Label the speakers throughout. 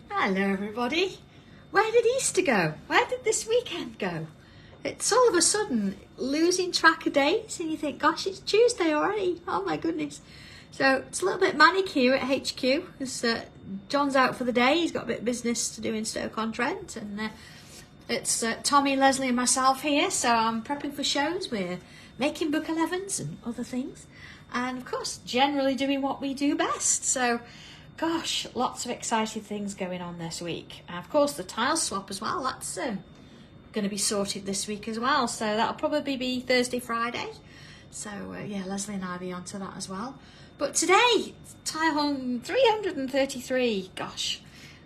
Speaker 1: Hello everybody. Where did Easter go? Where did this weekend go? It's all of a sudden losing track of days and you think, gosh, it's Tuesday already. Oh my goodness. So it's a little bit manic here at HQ because John's out for the day. He's got a bit of business to do in Stoke-on-Trent, and it's Tommy, Leslie and myself here. So I'm prepping for shows. We're making book 11s and other things. And of course, generally doing what we do best. So gosh, lots of exciting things going on this week. And of course, the tile swap as well. That's going to be sorted this week as well. So that'll probably be Thursday, Friday. So yeah, Leslie and I will be on to that as well. But today, tile hung 333. Gosh,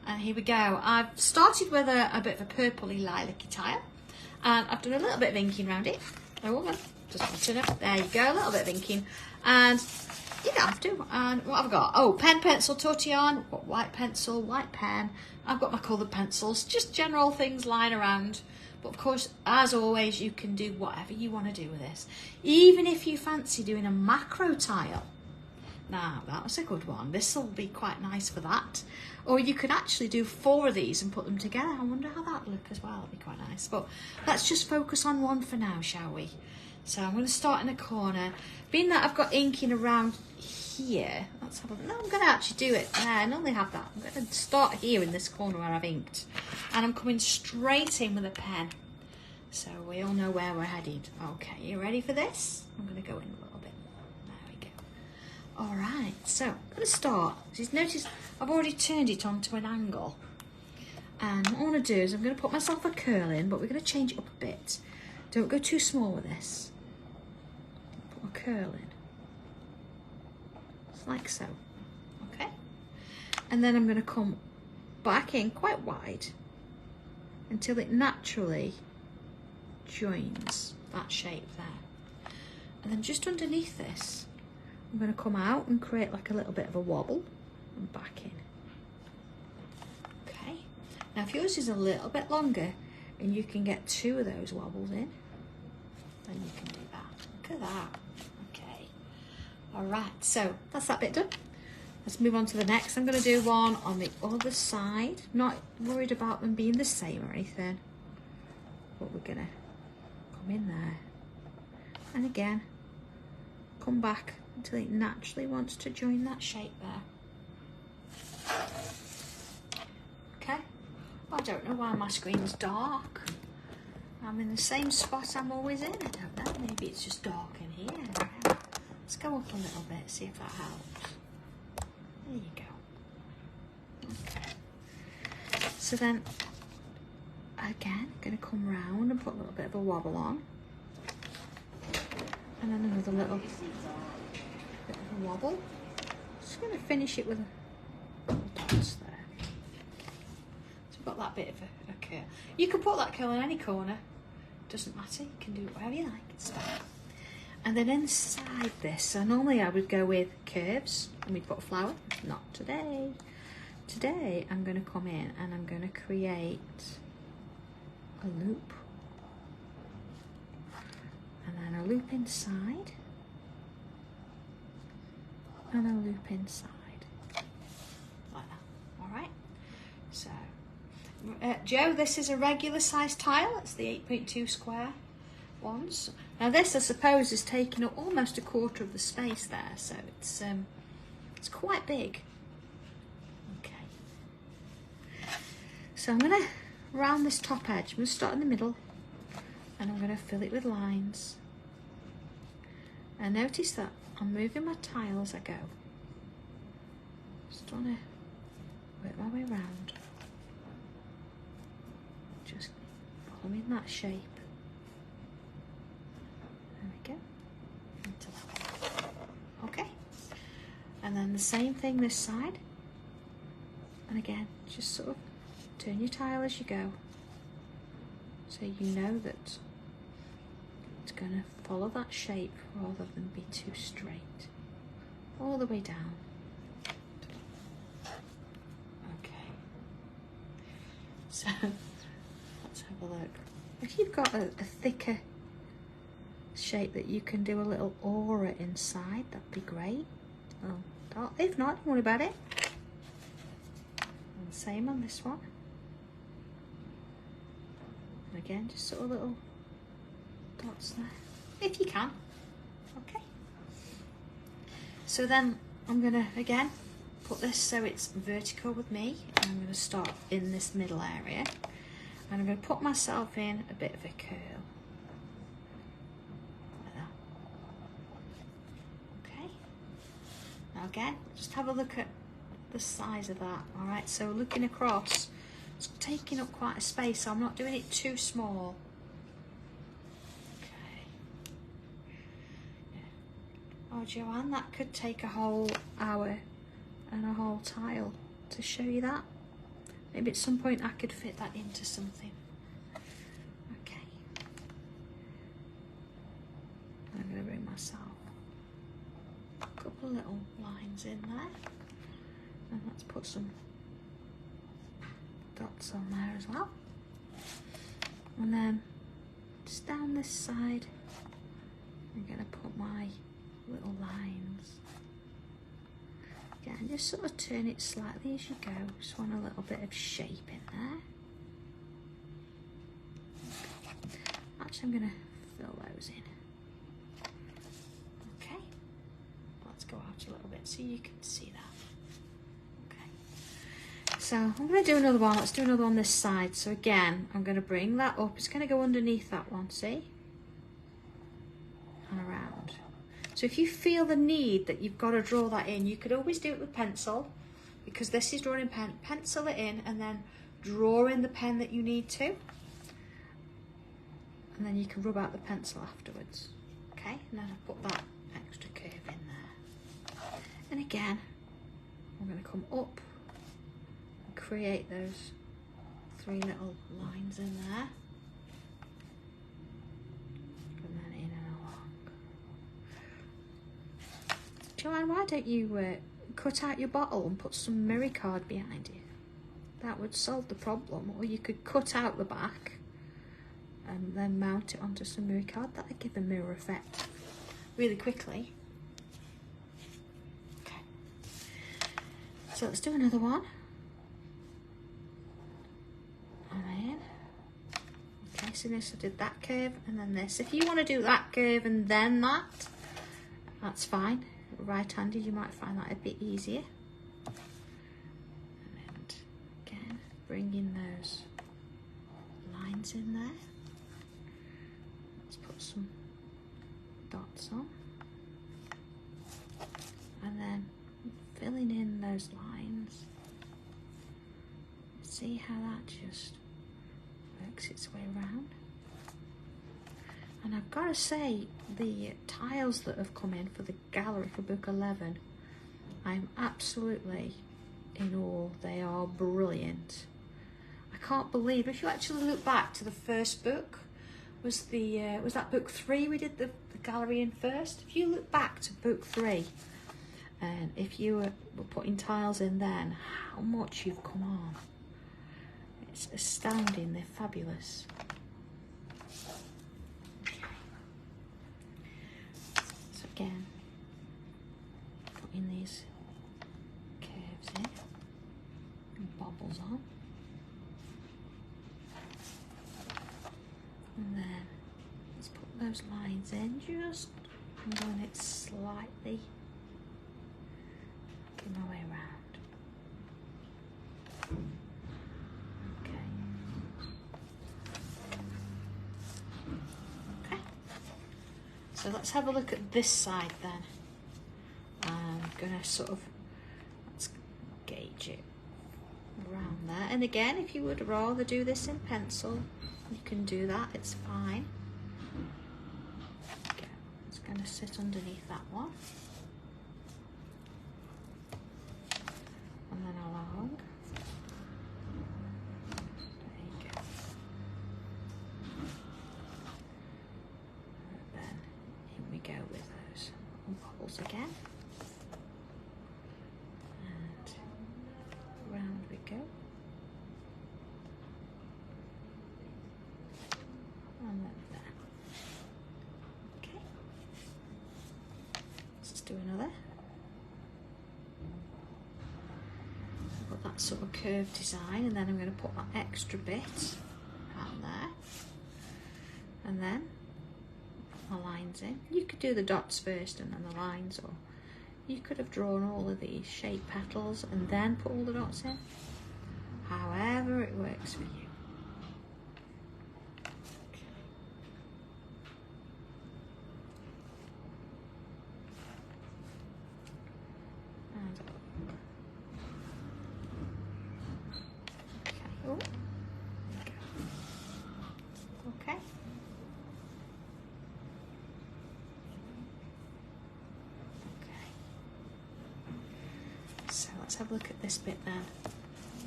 Speaker 1: and here we go. I've started with a bit of a purpley lilac-y tile. And I've done a little bit of inking around it. Oh, just want to know. There you go, a little bit of inking. And you don't have to. And what have I got? Oh, pen, pencil, tortillon. I've got white pencil, white pen. I've got my coloured pencils. Just general things lying around. But of course, as always, you can do whatever you want to do with this. Even if you fancy doing a macro tile. Now, that was a good one. This will be quite nice for that. Or you could actually do 4 of these and put them together. I wonder how that would look as well. It'd be quite nice. But let's just focus on one for now, shall we? So I'm going to start in a corner. Being that I've got inking around here, let's have a look. No, I'm going to actually do it there. I normally have that. I'm going to start here in this corner where I've inked. And I'm coming straight in with a pen. So we all know where we're headed. Okay, you ready for this? I'm going to go in a little bit. There we go. All right, so I'm going to start. Just notice I've already turned it onto an angle. And what I want to do is I'm going to put myself a curl in, but we're going to change it up a bit. Don't go too small with this. Put a curl in. Just like so. Okay? And then I'm going to come back in quite wide until it naturally joins that shape there. And then just underneath this, I'm going to come out and create like a little bit of a wobble and back in. Okay? Now if yours is a little bit longer and you can get 2 of those wobbles in, then you can do that. Look at that. Okay. All right, so that's that bit done. Let's move on to the next. I'm going to do one on the other side. Not worried about them being the same or anything. But we're going to come in there. And again, come back until it naturally wants to join that shape there. Okay. I don't know why my screen's dark. I'm in the same spot I'm always in. I don't know. Maybe it's just dark in here. Let's go up a little bit, see if that helps. There you go. Okay. So then, again, going to come round and put a little bit of a wobble on. And then another little bit of a wobble. Just going to finish it with a dots there. So we've got that bit of a curl. You can put that curl in any corner. Doesn't matter, you can do whatever you like. It's fine. And then inside this, so normally I would go with curves and we'd put a flower. Not today. Today I'm going to come in and I'm going to create a loop. And then a loop inside. And a loop inside. Like that. Alright? So Joe, this is a regular size tile. It's the 8.2 square ones. Now this, I suppose, is taking up almost a quarter of the space there, so it's quite big. Okay. So I'm going to round this top edge. I'm going to start in the middle, and I'm going to fill it with lines. And notice that I'm moving my tile as I go. Just want to work my way around. Just following that shape. There we go. Into that one. Okay. And then the same thing this side. And again, just sort of turn your tile as you go. So you know that it's going to follow that shape rather than be too straight. All the way down. Okay. So let's have a look. If you've got a thicker shape that you can do a little aura inside, that'd be great. Oh, if not, don't worry about it. And the same on this one. And again, just sort of little dots there, if you can. Okay. So then I'm gonna, again, put this so it's vertical with me. And I'm gonna start in this middle area. And I'm gonna put myself in a bit of a curl. Like that. Okay. Now again, just have a look at the size of that. All right, so looking across, it's taking up quite a space, so I'm not doing it too small. Okay. Yeah. Oh, Joanne, that could take a whole hour and a whole tile to show you that. Maybe at some point I could fit that into something. Okay. I'm going to bring myself a couple of little lines in there. And let's put some dots on there as well. And then just down this side, I'm going to put my little lines. Again, just sort of turn it slightly as you go. Just want a little bit of shape in there. Actually, I'm going to fill those in. Okay. Let's go out a little bit so you can see that. So I'm going to do another one. Let's do another one this side. So again, I'm going to bring that up. It's going to go underneath that one, see? And around. So if you feel the need that you've got to draw that in, you could always do it with pencil, because this is drawing in pen. Pencil it in and then draw in the pen that you need to. And then you can rub out the pencil afterwards. Okay? And then I've put that extra curve in there. And again, I'm going to come up. Create those 3 little lines in there. And then in and along. Joanne, why don't you cut out your bottle and put some mirror card behind you? That would solve the problem. Or you could cut out the back and then mount it onto some mirror card. That would give a mirror effect really quickly. Okay. So let's do another one. Okay, so this I did that curve and then this. If you want to do that curve and then that, that's fine. Right-handed, you might find that a bit easier. And again, bring in those lines in there. Let's put some dots on. And then filling in those lines. See how that just works its way around. And I've got to say, the tiles that have come in for the gallery for book 11, I'm absolutely in awe. They are brilliant. I can't believe, if you actually look back to the first book, was that book 3 we did the gallery in first? If you look back to book 3, and if you were putting tiles in then, how much you've come on. It's astounding, they're fabulous. Okay. So again, putting these curves in and bobbles on. And then let's put those lines in, just run it slightly. Get my way around. So let's have a look at this side then. I'm gonna sort of, let's gauge it around there. And again, if you would rather do this in pencil, you can do that, it's fine. Okay, it's gonna sit underneath that one. And then along. There you go. Go with those bubbles again, and round we go, and then there. Okay, let's do sort of curved design, and then I'm going to put that extra bit around there, and then put my lines in. You could do the dots first and then the lines, or you could have drawn all of these shape petals and then put all the dots in. However it works for you. Okay. So let's have a look at this bit then.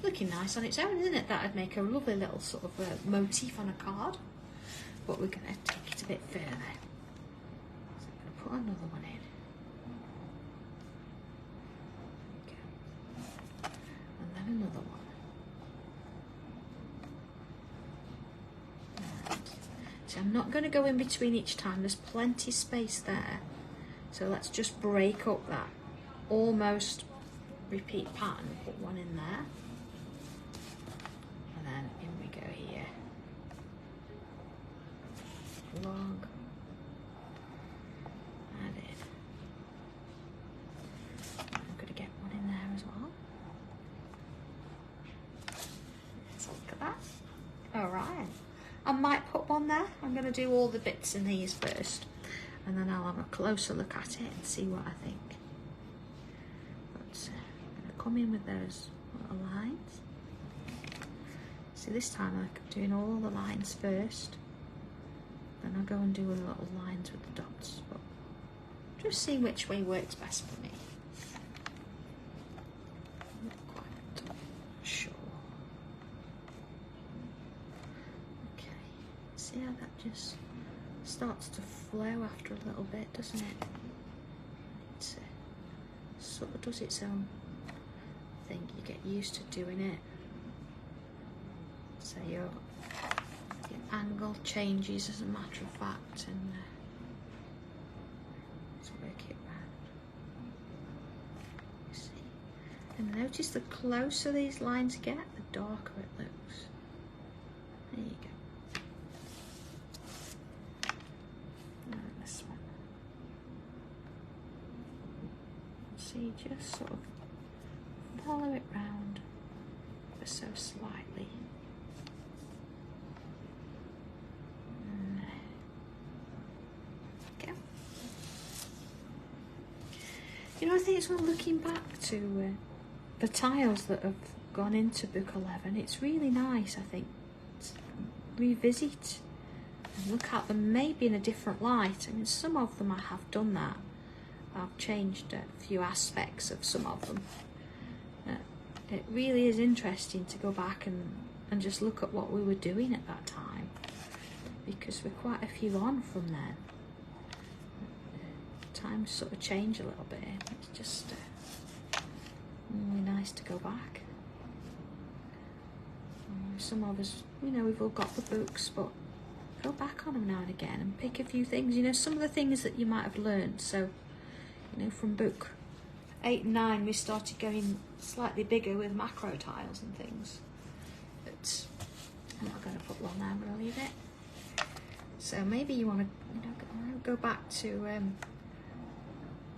Speaker 1: Looking nice on its own, isn't it? That'd make a lovely little sort of motif on a card. But we're going to take it a bit further. So I'm going to put another one in. Okay. And then another one. So I'm not going to go in between each time. There's plenty of space there. So let's just break up that almost repeat pattern. Put one in there. And then in we go here. Log. Add in. I'm going to get one in there as well. Let's look at that. All right. I might put one there. I'm going to do all the bits in these first, and then I'll have a closer look at it and see what I think. But I'm going to come in with those little lines. See, this time I'm doing all the lines first, then I'll go and do the little lines with the dots, but just see which way works best for me. I'm not quite sure. See how that just starts to flow after a little bit, doesn't it? It sort of does its own thing. You get used to doing it. So your angle changes as a matter of fact, and let's work it round. You see? And notice the closer these lines get, the darker it looks. There you go. See, just sort of follow it round ever so slightly. Okay. You know, I think it's when looking back to the tiles that have gone into book 11, it's really nice, I think, to revisit and look at them maybe in a different light. I mean, some of them I have done that. I've changed a few aspects of some of them. It really is interesting to go back and just look at what we were doing at that time, because we're quite a few on from then. Times sort of change a little bit. It's just really nice to go back. Some of us, you know, we've all got the books, but go back on them now and again and pick a few things. You know, some of the things that you might have learned. So, you know, from book 8 and 9 we started going slightly bigger with macro tiles and things, but I'm not going to put one there. I'm going to leave it. So maybe you want to, you know, go back to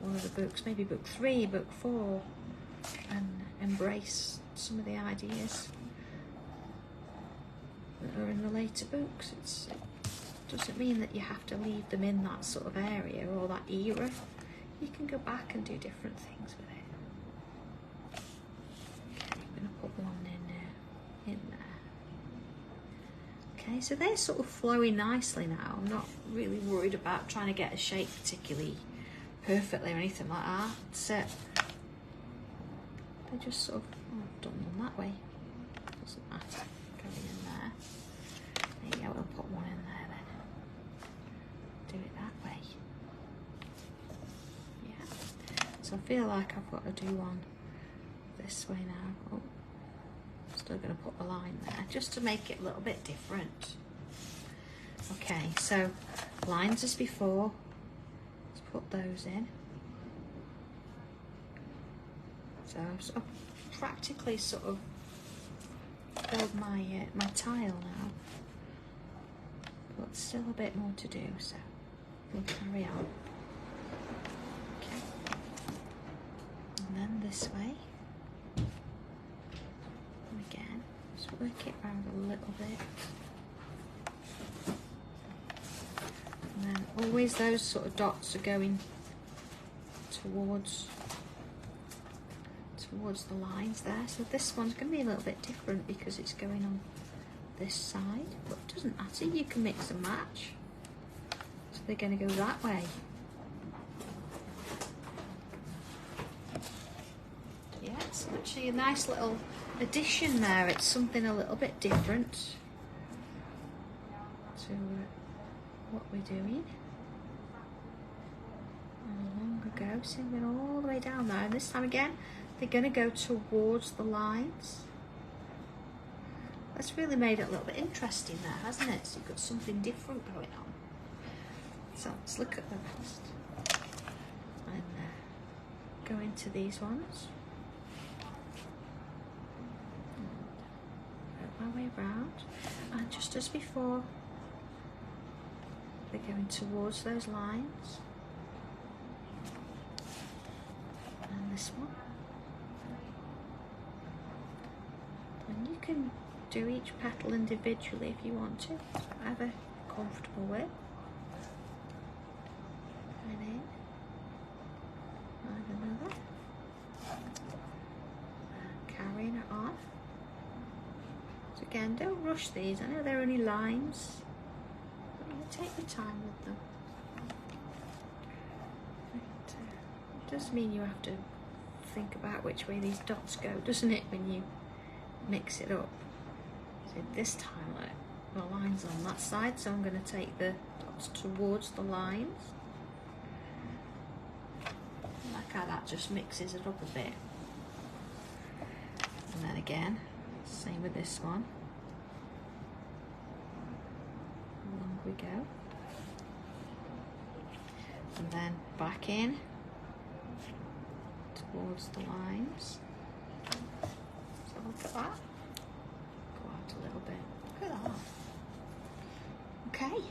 Speaker 1: one of the books, maybe book 3, book 4, and embrace some of the ideas that are in the later books. It doesn't mean that you have to leave them in that sort of area or that era. You can go back and do different things with it. Okay, I'm going to put one in there. Okay, so they're sort of flowing nicely now. I'm not really worried about trying to get a shape particularly perfectly or anything like that. So they just sort of, oh, I've done them that way. Doesn't matter. Going in there. There you go, we'll put one in there then. Do it that way. So I feel like I've got to do one this way now. Oh, still going to put the line there just to make it a little bit different. Okay, so lines as before. Let's put those in. So I've practically sort of filled my my tile now, but still a bit more to do, so we'll carry on. Okay, and then this way, and again, just work it around a little bit, and then always those sort of dots are going towards the lines there. So this one's going to be a little bit different because it's going on this side, but it doesn't matter, you can mix and match. So they're going to go that way. Yeah, it's actually a nice little addition there. It's something a little bit different to what we're doing. Long ago, so we're all the way down there, and this time again they're going to go towards the lines. That's really made it a little bit interesting there, hasn't it? So you've got something different going on. So let's look at the rest and go into these ones. Work my way round, and just as before, they're going towards those lines. And this one. And you can do each petal individually if you want to, whatever you're comfortable with. And in, and another. And carrying it on. So again, don't rush these. I know they're only lines, but you take your time with them. It does mean you have to think about which way these dots go, doesn't it, when you mix it up. So this time, look, the line's on that side, so I'm going to take the dots towards the lines. Like how that just mixes it up a bit. And then again, same with this one. Along we go. And then back in towards the lines. So look at that. Go out a little bit. Look at that. Okay.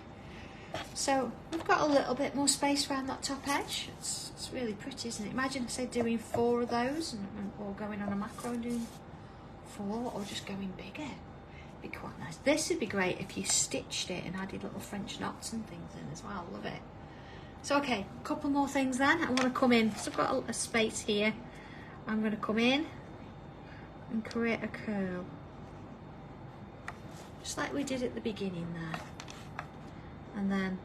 Speaker 1: So we've got a little bit more space around that top edge. It's really pretty, isn't it? Imagine, say, doing 4 of those, or going on a macro and doing 4, or just going bigger. It'd be quite nice. This would be great if you stitched it and added little French knots and things in as well. Love it. So okay, a couple more things then. I want to come in, so I've got a space here. I'm going to come in and create a curl. Just like we did at the beginning there. And then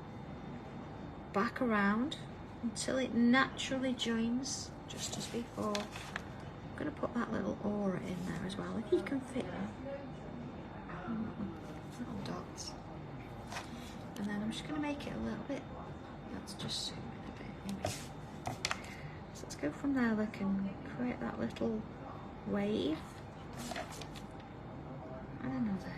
Speaker 1: back around until it naturally joins, just as before. I'm going to put that little aura in there as well, if you can fit little dots. And then I'm just going to make it a little bit. Let's just zoom in a bit. Here we go. So let's go from there, look, and create that little wave. And another.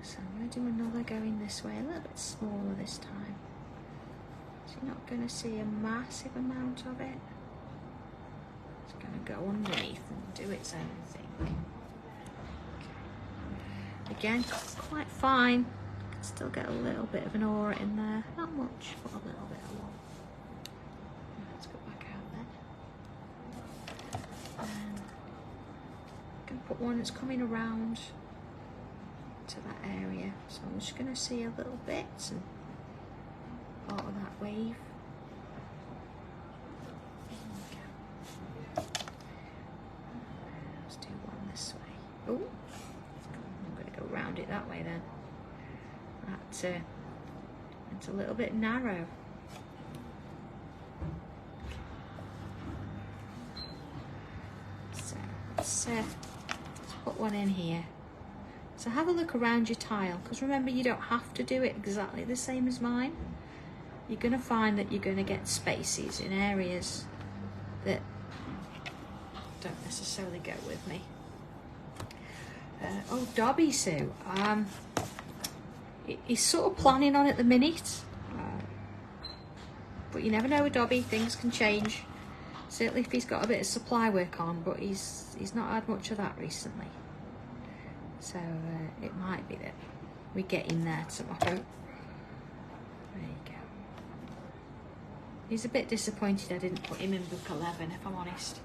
Speaker 1: So I'm going to do another going this way, a little bit smaller this time. So you're not going to see a massive amount of it. It's going to go underneath and do its own thing. Again, quite fine. You can still get a little bit of an aura in there. Not much, but a little bit along. Let's go back out then. And I'm going to put one that's coming around to that area. So I'm just going to see a little bit and part of that wave. Let's do one this way. Oh, I'm going to go round it that way then. It's a little bit narrow. So let's put one in here. So have a look around your tile, because remember, you don't have to do it exactly the same as mine. You're going to find that you're going to get spaces in areas that don't necessarily go with me. Oh, Dobby Sue. He's sort of planning on it at the minute, But you never know with Dobby, things can change. Certainly if he's got a bit of supply work on, but he's not had much of that recently. So it might be that we get him there tomorrow. There you go. He's a bit disappointed I didn't put him in book 11, if I'm honest.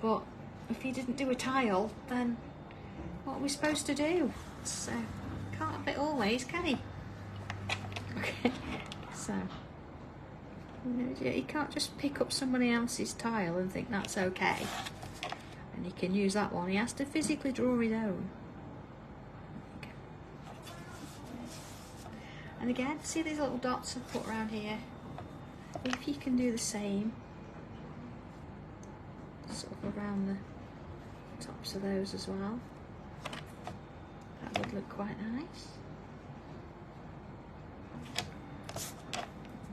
Speaker 1: But if he didn't do a tile, then what are we supposed to do? So can't have it always, can he? Okay, so he can't just pick up somebody else's tile and think that's okay. And he can use that one. He has to physically draw his own. Okay. And again, see these little dots I've put around here? If you can do the same, sort of around the tops of those as well, that would look quite nice.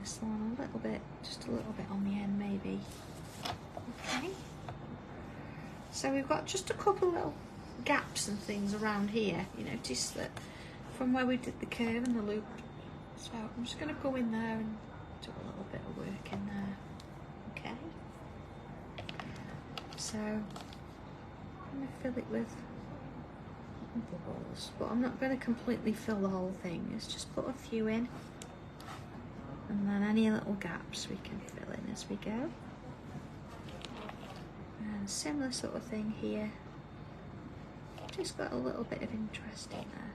Speaker 1: This one a little bit, just a little bit on the end maybe. Okay. So we've got just a couple little gaps and things around here. You notice that from where we did the curve and the loop. So I'm just going to go in there and do a little bit of work in there. Okay. So I'm going to fill it with bubbles, but I'm not going to completely fill the whole thing. Let's just put a few in, and then any little gaps we can fill in as we go. And similar sort of thing here. Just got a little bit of interest in there.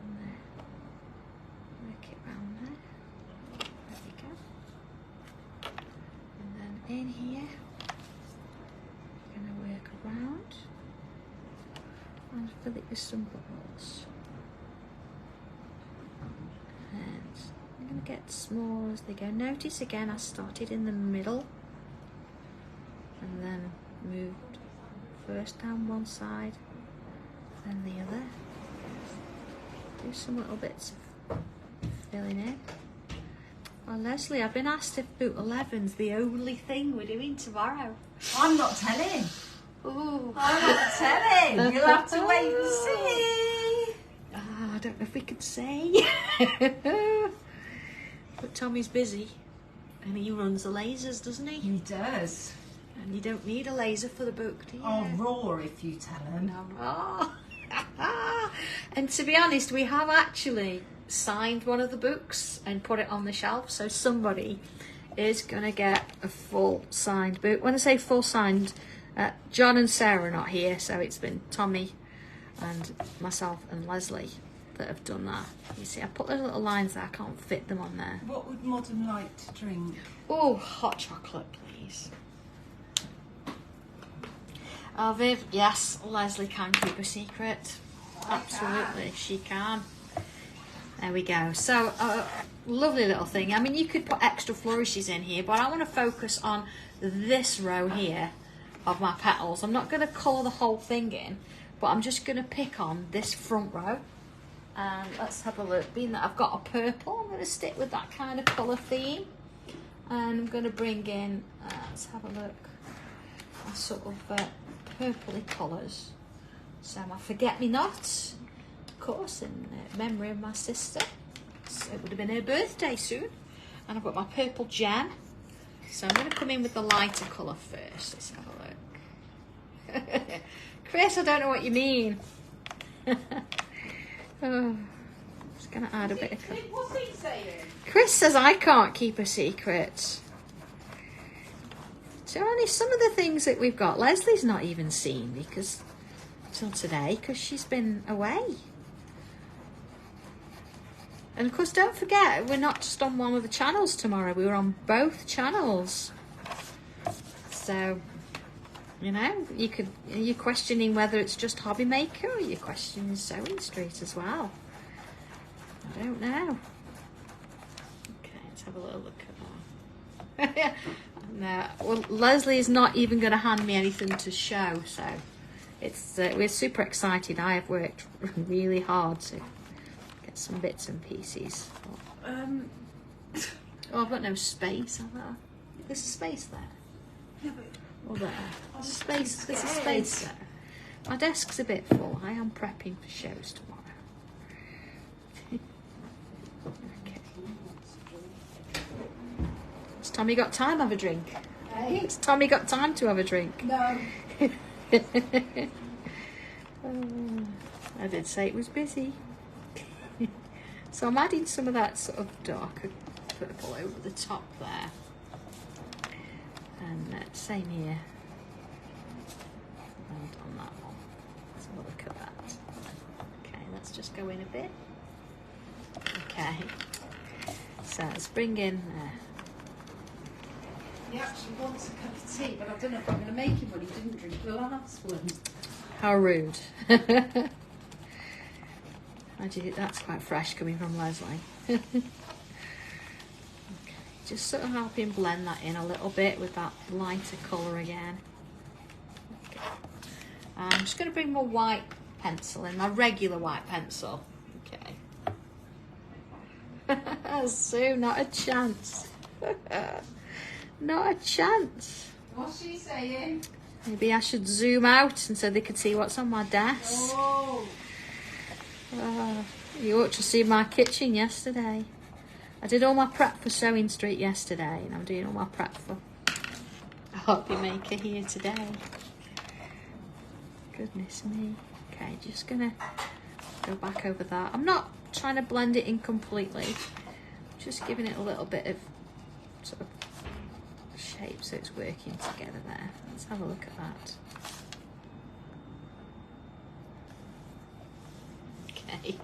Speaker 1: And there. Work it round there. There we go. And then in here, I'm going to work around and fill it with some bubbles. And I'm going to get small as they go. Notice again I started in the middle and then moved first down one side, then the other. Do some little bits of filling in. Well, Leslie, I've been asked if boot 11's the only thing we're doing tomorrow.
Speaker 2: I'm not telling.
Speaker 1: Ooh.
Speaker 2: I'm not telling. You'll have to wait and see.
Speaker 1: Oh, I don't know if we could say. But Tommy's busy and he runs the lasers, doesn't he?
Speaker 2: He does.
Speaker 1: And you don't need a laser for the book, do you?
Speaker 2: I'll roar if you tell him.
Speaker 1: No. Oh. And to be honest, we have actually signed one of the books and put it on the shelf, so somebody is going to get a full signed book. When I say full signed, John and Sarah are not here, so it's been Tommy and myself and Leslie that have done that. You see, I put those little lines there, I can't fit them on there.
Speaker 2: What would Modern like to drink?
Speaker 1: Oh, hot chocolate, please. Oh, Viv, yes, Leslie can keep a secret. Absolutely, she can. There we go. So, lovely little thing. I mean, you could put extra flourishes in here, but I want to focus on this row here of my petals. I'm not going to colour the whole thing in, but I'm just going to pick on this front row. And let's have a look. Being that I've got a purple, I'm going to stick with that kind of colour theme. And I'm going to bring in, let's have a look, a sort of purpley colours. So my forget-me-not, of course, in memory of my sister. So it would have been her birthday soon. And I've got my purple gem. So I'm going to come in with the lighter colour first. Let's have a look. Chris, I don't know what you mean. Oh, just going to add a bit of colour.
Speaker 2: What's he saying?
Speaker 1: Chris says I can't keep a secret. So only some of the things that we've got, Leslie's not even seen because till today, because she's been away. And of course, don't forget, we're not just on one of the channels tomorrow, we're on both channels. So, you know, you're questioning whether it's just Hobby Maker or you're questioning Sewing Street as well. I don't know. Okay, let's have a little look at that. No, well, Leslie is not even going to hand me anything to show, so it's we're super excited. I have worked really hard to get some bits and pieces. Oh, I've got no space, have I? There's a space there.
Speaker 2: Yeah, but
Speaker 1: Or there. There's a space. There's a space there. My desk's a bit full. I am prepping for shows tomorrow. Okay. Tommy got time to have a drink.
Speaker 2: Hey?
Speaker 1: Has Tommy got time to have a drink?
Speaker 2: No.
Speaker 1: I did say it was busy. So I'm adding some of that sort of darker purple over the top there. And same here. And on that one. Let's have a look at that. Okay, let's just go in a bit. Okay. So let's bring in
Speaker 2: He actually wants a cup of tea, but I don't know if I'm going to make him when he didn't drink the last one.
Speaker 1: How rude. That's quite fresh coming from Leslie. Okay, just sort of helping blend that in a little bit with that lighter colour again. Okay. I'm just going to bring my white pencil in, my regular white pencil. Okay. Sue, not a chance. Not a chance.
Speaker 2: What's she saying?
Speaker 1: Maybe I should zoom out and so they could see what's on my desk.
Speaker 2: Oh.
Speaker 1: You ought to see my kitchen yesterday. I did all my prep for Sewing Street yesterday, and I'm doing all my prep for a hobby maker here today. Goodness me. Okay, just gonna go back over that. I'm not trying to blend it in completely, just giving it a little bit of sort of shape so it's working together there. Let's have a look at that. Okay.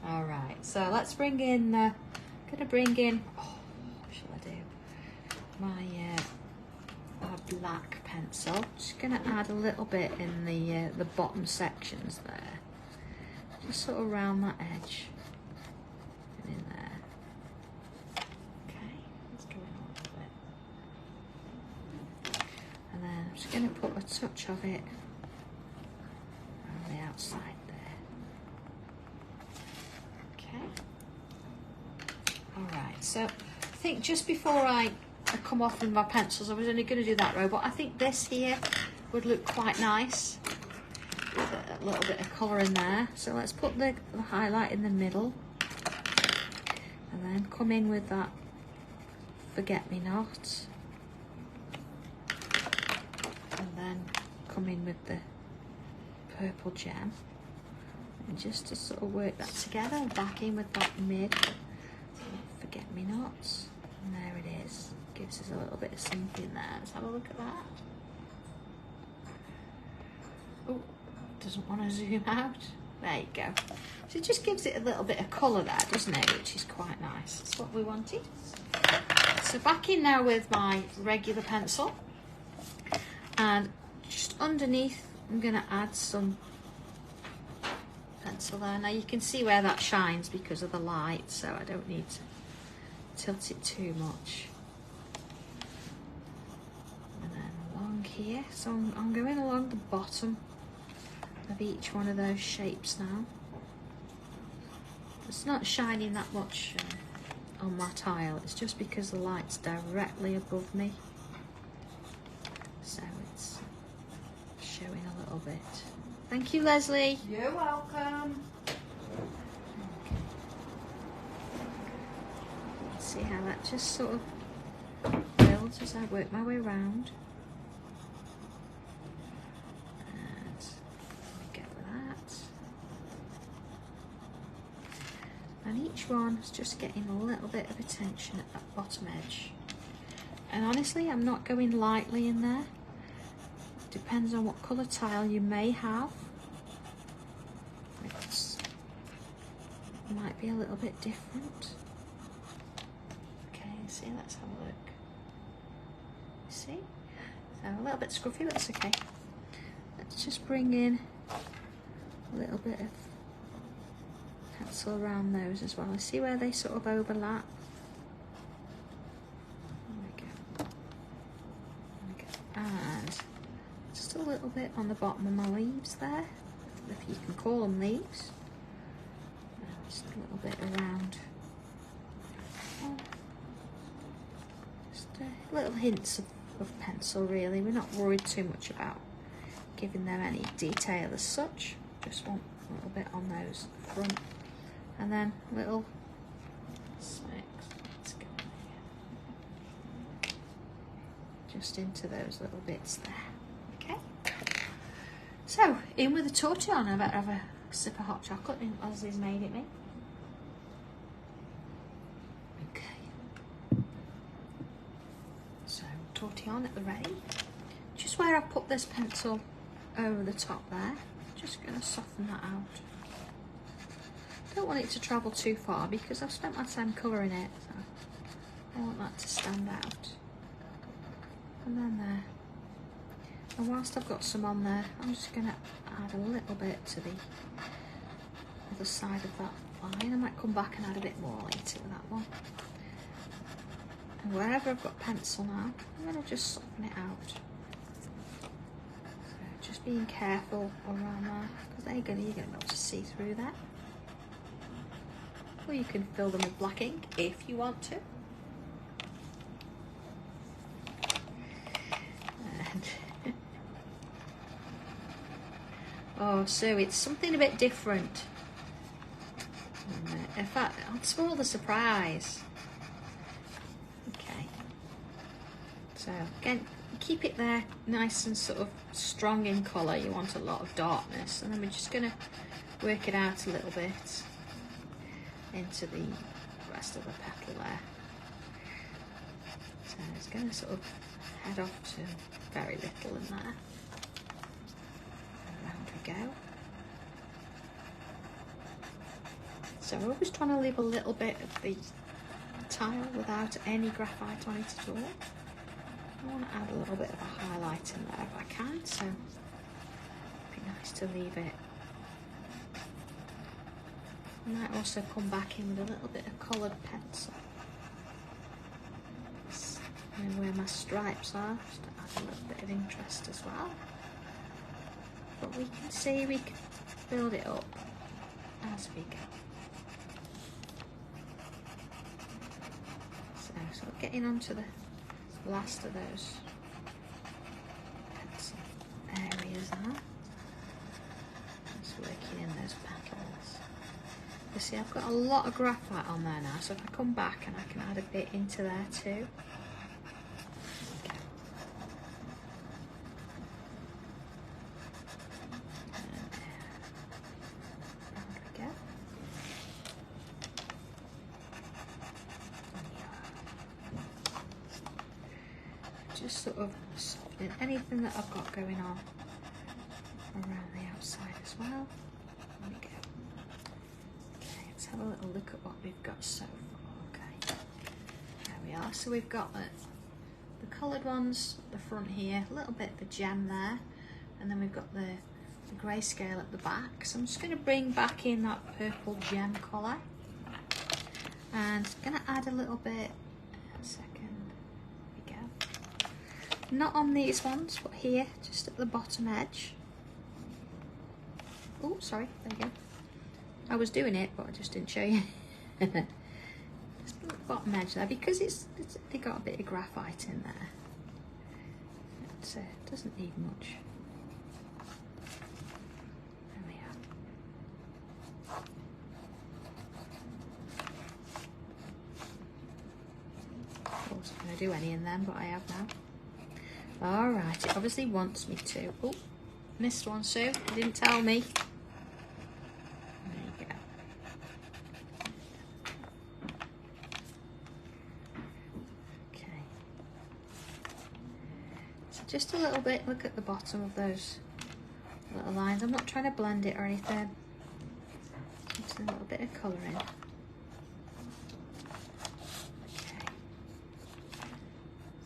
Speaker 1: All right, so let's bring in, gonna bring in, oh, what shall I do? My black pencil. Just gonna add a little bit in the bottom sections there. Just sort of around that edge. And in there. Okay, let's go in a little bit. And then I'm just gonna put a touch of it around the outside there. Okay. Alright, so I think just before I come off with my pencils, I was only going to do that row, but I think this here would look quite nice with a little bit of colour in there. So let's put the highlight in the middle and then come in with that forget-me-not and then come in with the purple gem and just to sort of work that together and back in with that mid forget-me-nots, and there it is. Gives us a little bit of something there. Let's have a look at that. Oh, doesn't want to zoom out. There you go. So it just gives it a little bit of colour there, doesn't it? Which is quite nice. That's what we wanted. So back in now with my regular pencil, and just underneath I'm going to add some pencil there. Now you can see where that shines because of the light, so I don't need to tilt it too much. And then along here, so I'm going along the bottom of each one of those shapes now. It's not shining that much on my tile, it's just because the light's directly above me, so it's showing a little bit. Thank you, Leslie.
Speaker 2: You're welcome.
Speaker 1: See how that just sort of builds as I work my way around. And there we go with that. And each one is just getting a little bit of attention at that bottom edge. And honestly, I'm not going lightly in there. Depends on what colour tile you may have. It might be a little bit different. See, let's have a look. See? So a little bit scruffy, but that's okay. Let's just bring in a little bit of pencil around those as well. See where they sort of overlap? There we go. There we go. And just a little bit on the bottom of my leaves there, if you can call them leaves. Just a little bit around. Little hints of pencil really. We're not worried too much about giving them any detail as such. Just want a little bit on those front. And then little smacks. Let's go there. just into those little bits there. Okay. So, in with the tortillon. I better have a sip of hot chocolate as he's made it me. Okay. So, tortillon at the ready. Just where I put this pencil over the top there, just going to soften that out. Don't want it to travel too far because I've spent my time colouring it, so I want that to stand out. And then there. And whilst I've got some on there, I'm just going to add a little bit to the other side of that line. I might come back and add a bit more later with that one. And wherever I've got pencil now, I'm going to just soften it out. So just being careful around there, because you're going to be able to see through that. Or you can fill them with black ink if you want to. Oh, so it's something a bit different. In fact, I'll spoil the surprise. Okay. So again, keep it there nice and sort of strong in colour. You want a lot of darkness, and then we're just going to work it out a little bit into the rest of the petal there. So it's going to sort of head off to very little in there. Around we go. So we're always trying to leave a little bit of the tile without any graphite on it at all. I want to add a little bit of a highlight in there if I can, so it'd be nice to leave it. I might also come back in with a little bit of coloured pencil. And where my stripes are, just to add a little bit of interest as well. But we can see we can build it up as we go. So getting onto the last of those pencil areas now. Just working in those petals. You see, I've got a lot of graphite on there now, so if I come back and I can add a bit into there too. Just sort of softening anything that I've got going on around the outside as well. There we go. Okay, let's have a little look at what we've got so far. Okay, there we are. So we've got the coloured ones at the front here, a little bit of the gem there, and then we've got the grayscale at the back. So I'm just going to bring back in that purple gem colour, and I'm going to add a little bit. A second. Not on these ones, but here, just at the bottom edge. Oh, sorry, there you go. I was doing it, but I just didn't show you. Just at the bottom edge there, because it's got a bit of graphite in there. It doesn't need much. There we are. I wasn't going to do any in them, but I have now. Alright, it obviously wants me to. Oh, missed one, Sue. You didn't tell me. There you go. Okay. So just a little bit, look at the bottom of those little lines. I'm not trying to blend it or anything. Just a little bit of colour in. Okay.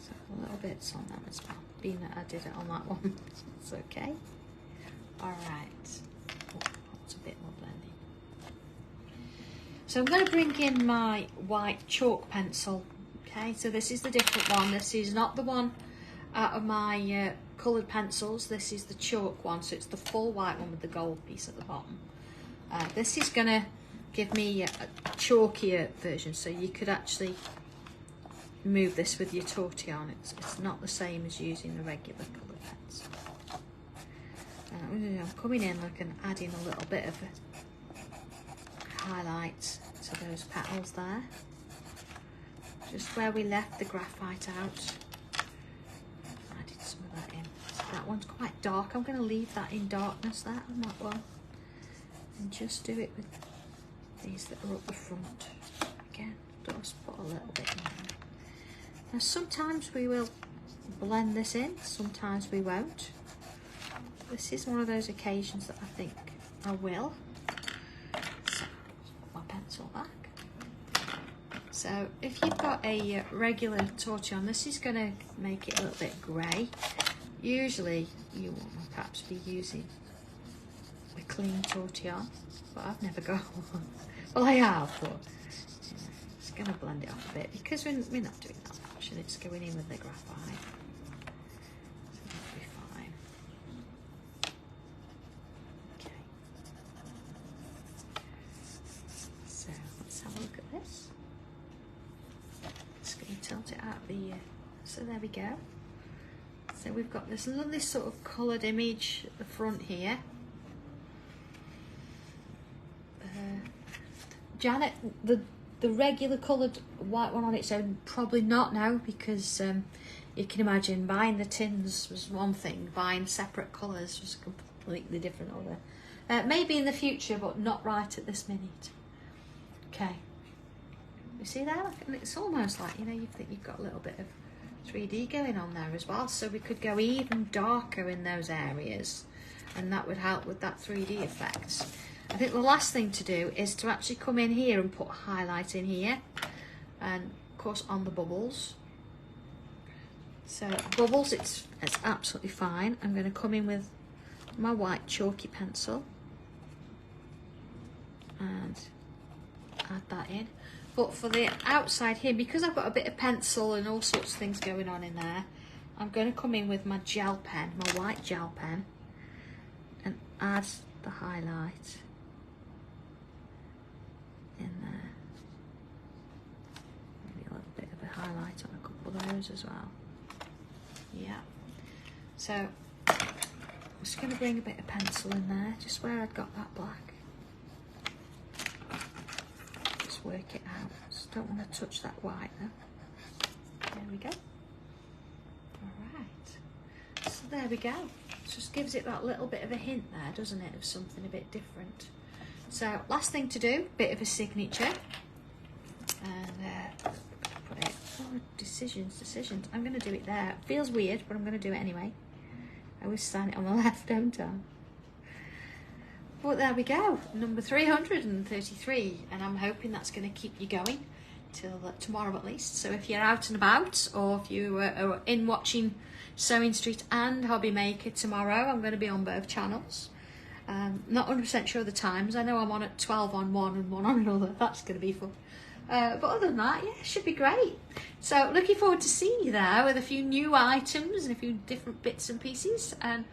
Speaker 1: So a little bits on them as well. Being that I did it on that one, it's okay. Alright, oh, that's a bit more blending. So I'm going to bring in my white chalk pencil. Okay, so this is the different one. This is not the one out of my coloured pencils. This is the chalk one, so it's the full white one with the gold piece at the bottom. This is going to give me a chalkier version, so you could actually move this with your tortillon. It's not the same as using the regular coloured pencil. I'm coming in like and adding a little bit of a highlight to those petals there. Just where we left the graphite out. that one's quite dark. I'm going to leave that in darkness there on that one. And just do it with these that are up the front. Again, just put a little bit in there. Now sometimes we will blend this in, sometimes we won't. This is one of those occasions that I think I will. So, put my pencil back. So if you've got a regular tortillon, this is going to make it a little bit grey. Usually you will perhaps be using a clean tortillon, but I've never got one. Well, I have, but you know, it's going to blend it off a bit because we're not doing that much and it's going in with the graphite. So that'll be fine. Okay. So let's have a look at this. Just going to tilt it out the, so there we go. So we've got this lovely sort of coloured image at the front here. Janet, the regular coloured white one on its own, probably not now, because you can imagine buying the tins was one thing, buying separate colours was a completely different other. Maybe in the future, but not right at this minute. Okay. You see there? And it's almost like, you know, you think you've got a little bit of 3D going on there as well. So we could go even darker in those areas and that would help with that 3D effect. I think the last thing to do is to actually come in here and put highlight in here. And of course on the bubbles. So bubbles, it's absolutely fine. I'm going to come in with my white chalky pencil and add that in. But for the outside here, because I've got a bit of pencil and all sorts of things going on in there, I'm going to come in with my gel pen, my white gel pen, and add the highlight in there. Maybe a little bit of a highlight on a couple of those as well. Yeah. So I'm just going to bring a bit of pencil in there, just where I've got that black. Work it out. Just don't want to touch that white though. There we go. Alright. So there we go. It just gives it that little bit of a hint there, doesn't it, of something a bit different. So last thing to do, bit of a signature. And put it, oh, decisions. I'm going to do it there. It feels weird, but I'm going to do it anyway. I always sign it on the left, don't I? But there we go, number 333, and I'm hoping that's going to keep you going till tomorrow at least. So if you're out and about, or if you are in watching Sewing Street and Hobby Maker tomorrow, I'm going to be on both channels. Not 100% sure of the times. I know I'm on at 12 on one and 1 on another. That's going to be fun. But other than that, yeah, it should be great. So looking forward to seeing you there with a few new items and a few different bits and pieces. And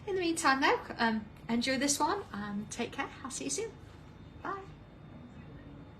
Speaker 1: in the meantime, though, enjoy this one and take care. I'll see you soon. Bye.